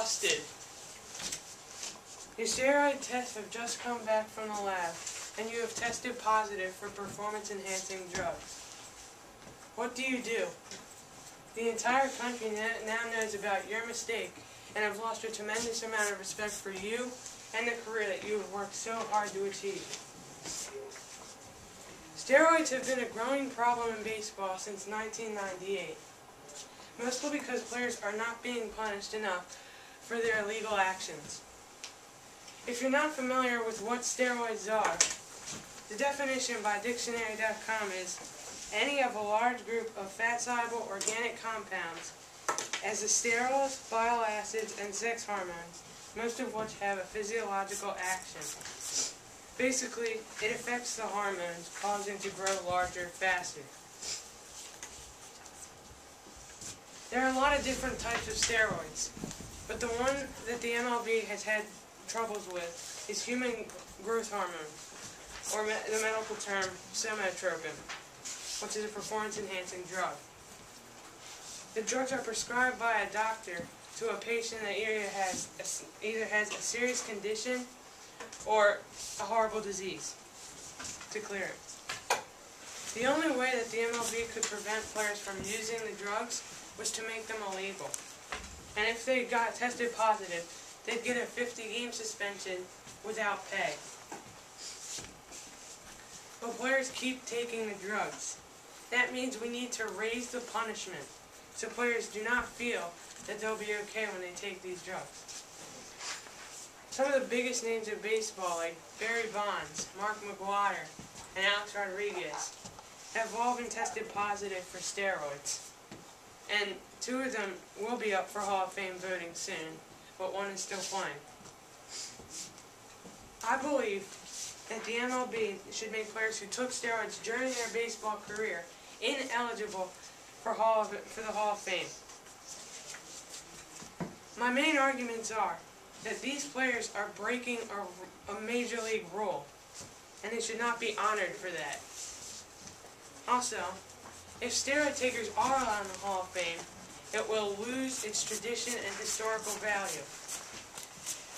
busted. Your steroid tests have just come back from the lab, and you have tested positive for performance-enhancing drugs. What do? The entire country now knows about your mistake, and have lost a tremendous amount of respect for you and the career that you have worked so hard to achieve. Steroids have been a growing problem in baseball since 1998, mostly because players are not being punished enough for their illegal actions. If you're not familiar with what steroids are, the definition by dictionary.com is any of a large group of fat-soluble organic compounds as the sterols, bile acids, and sex hormones, most of which have a physiological action. Basically, it affects the hormones, causing to grow larger faster. There are a lot of different types of steroids, but the one that the MLB has had troubles with is human growth hormone, or the medical term somatropin, which is a performance-enhancing drug. The drugs are prescribed by a doctor to a patient that either has a serious condition or a horrible disease to clear it. The only way that the MLB could prevent players from using the drugs was to make them illegal. And if they got tested positive, they'd get a 50-game suspension without pay. But players keep taking the drugs. That means we need to raise the punishment so players do not feel that they'll be okay when they take these drugs. Some of the biggest names of baseball, like Barry Bonds, Mark McGwire, and Alex Rodriguez, have all been tested positive for steroids. And 2 of them will be up for Hall of Fame voting soon, but 1 is still playing. I believe that the MLB should make players who took steroids during their baseball career ineligible for the Hall of Fame. My main arguments are that these players are breaking a major league rule, and they should not be honored for that. Also, if steroid takers are allowed in the Hall of Fame, it will lose its tradition and historical value.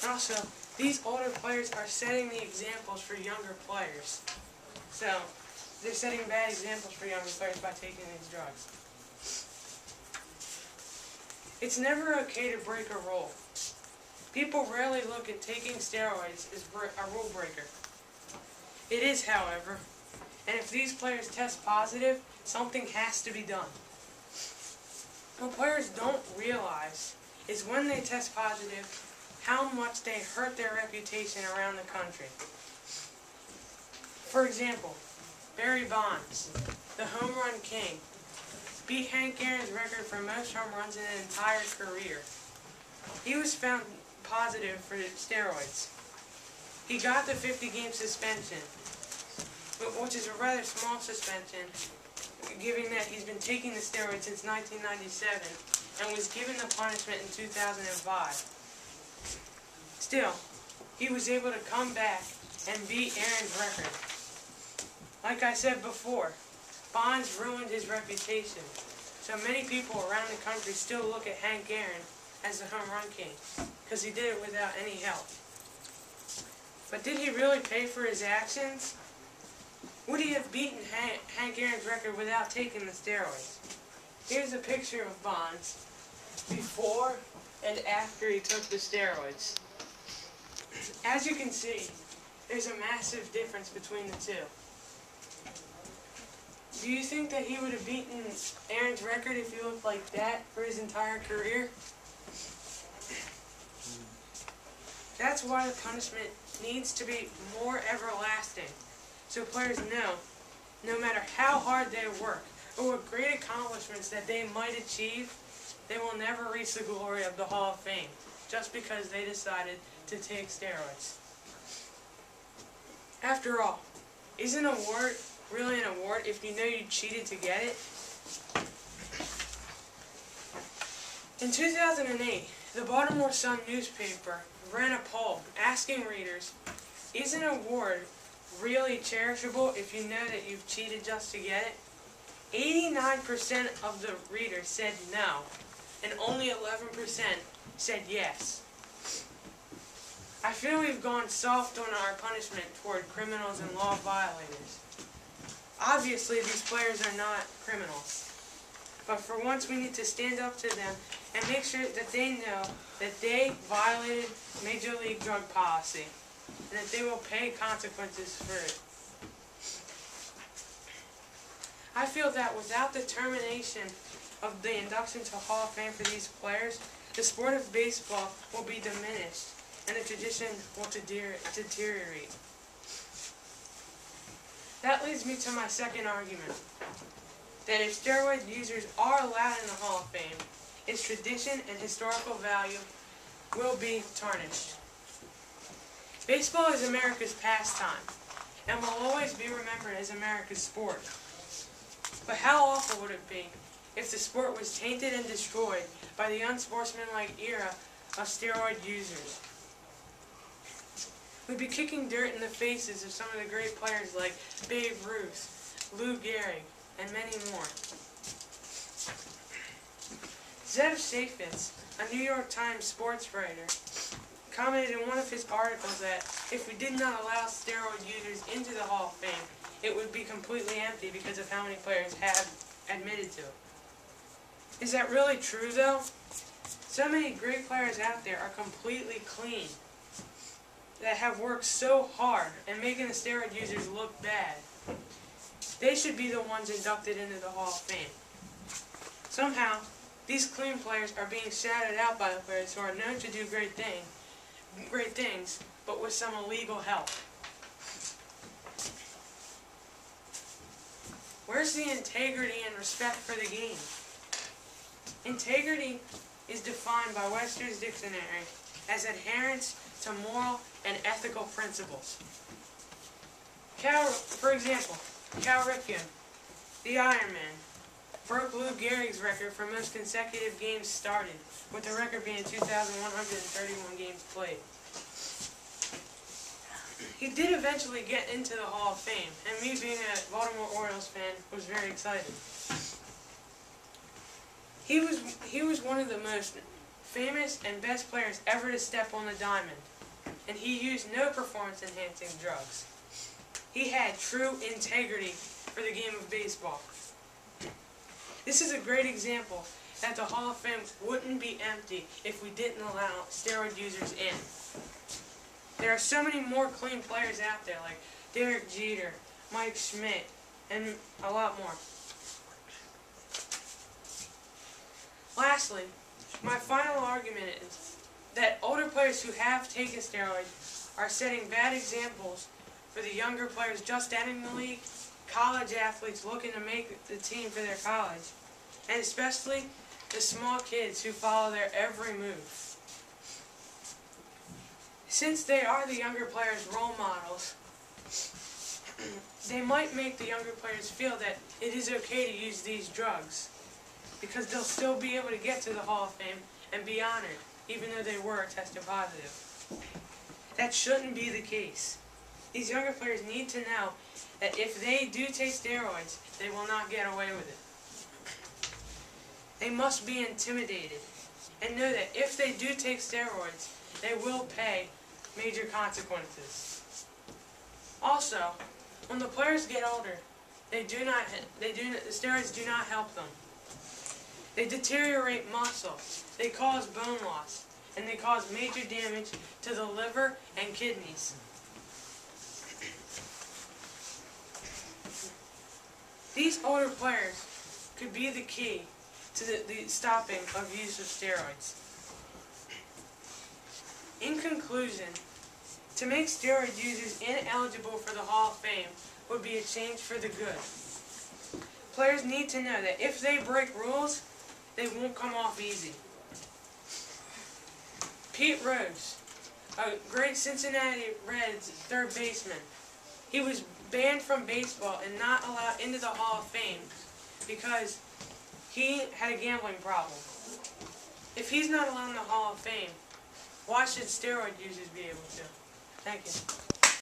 And also, these older players are setting the examples for younger players. So, they're setting bad examples for younger players by taking these drugs. It's never okay to break a rule. People rarely look at taking steroids as a rule breaker. It is, however, and if these players test positive, something has to be done. What players don't realize is when they test positive, how much they hurt their reputation around the country. For example, Barry Bonds, the home run king, beat Hank Aaron's record for most home runs in an entire career. He was found positive for steroids. He got the 50-game suspension, which is a rather small suspension, given that he's been taking the steroids since 1997 and was given the punishment in 2005. Still, he was able to come back and beat Aaron's record. Like I said before, Bonds ruined his reputation, so many people around the country still look at Hank Aaron as the home run king, because he did it without any help. But did he really pay for his actions? Would he have beaten Hank Aaron's record without taking the steroids? Here's a picture of Bonds before and after he took the steroids. As you can see, there's a massive difference between the two. Do you think that he would have beaten Aaron's record if he looked like that for his entire career? That's why the punishment needs to be more everlasting, so players know, no matter how hard they work, or what great accomplishments that they might achieve, they will never reach the glory of the Hall of Fame, just because they decided to take steroids. After all, isn't an award really an award if you know you cheated to get it? In 2008, the Baltimore Sun newspaper ran a poll asking readers, is an award really cherishable if you know that you've cheated just to get it? 89% of the readers said no, and only 11% said yes. I feel we've gone soft on our punishment toward criminals and law violators. Obviously, these players are not criminals, but for once we need to stand up to them and make sure that they know that they violated Major League drug policy and that they will pay consequences for it. I feel that without the termination of the induction to Hall of Fame for these players, the sport of baseball will be diminished and the tradition will deteriorate. That leads me to my second argument, that if steroid users are allowed in the Hall of Fame, its tradition and historical value will be tarnished. Baseball is America's pastime and will always be remembered as America's sport. But how awful would it be if the sport was tainted and destroyed by the unsportsmanlike era of steroid users? We'd be kicking dirt in the faces of some of the great players like Babe Ruth, Lou Gehrig, and many more. Zev Shafitz, a New York Times sports writer, commented in one of his articles that if we did not allow steroid users into the Hall of Fame, it would be completely empty because of how many players have admitted to it. Is that really true, though? So many great players out there are completely clean, that have worked so hard and making the steroid users look bad. They should be the ones inducted into the Hall of Fame. Somehow, these clean players are being shouted out by the players who are known to do great things, but with some illegal help. Where's the integrity and respect for the game? Integrity is defined by Webster's Dictionary as adherence to moral and ethical principles. For example, Cal Ripken, the Iron Man, broke Lou Gehrig's record for most consecutive games started, with the record being 2,131 games played. He did eventually get into the Hall of Fame, and me being a Baltimore Orioles fan was very excited. He was one of the most famous and best players ever to step on the diamond, and he used no performance-enhancing drugs. He had true integrity for the game of baseball. This is a great example that the Hall of Fame wouldn't be empty if we didn't allow steroid users in. There are so many more clean players out there like Derek Jeter, Mike Schmidt, and a lot more. Lastly, my final argument is that older players who have taken steroids are setting bad examples for the younger players just entering the league, college athletes looking to make the team for their college, and especially the small kids who follow their every move. Since they are the younger players' role models, they might make the younger players feel that it is okay to use these drugs, because they'll still be able to get to the Hall of Fame and be honored, even though they were tested positive. That shouldn't be the case. These younger players need to know that if they do take steroids, they will not get away with it. They must be intimidated and know that if they do take steroids, they will pay major consequences. Also, when the players get older, the steroids do not help them. They deteriorate muscle, they cause bone loss, and they cause major damage to the liver and kidneys. These older players could be the key to the stopping of use of steroids. In conclusion, to make steroid users ineligible for the Hall of Fame would be a change for the good. Players need to know that if they break rules, they won't come off easy. Pete Rose, a great Cincinnati Reds third baseman, he was banned from baseball and not allowed into the Hall of Fame because he had a gambling problem. If he's not allowed in the Hall of Fame, why should steroid users be able to? Thank you.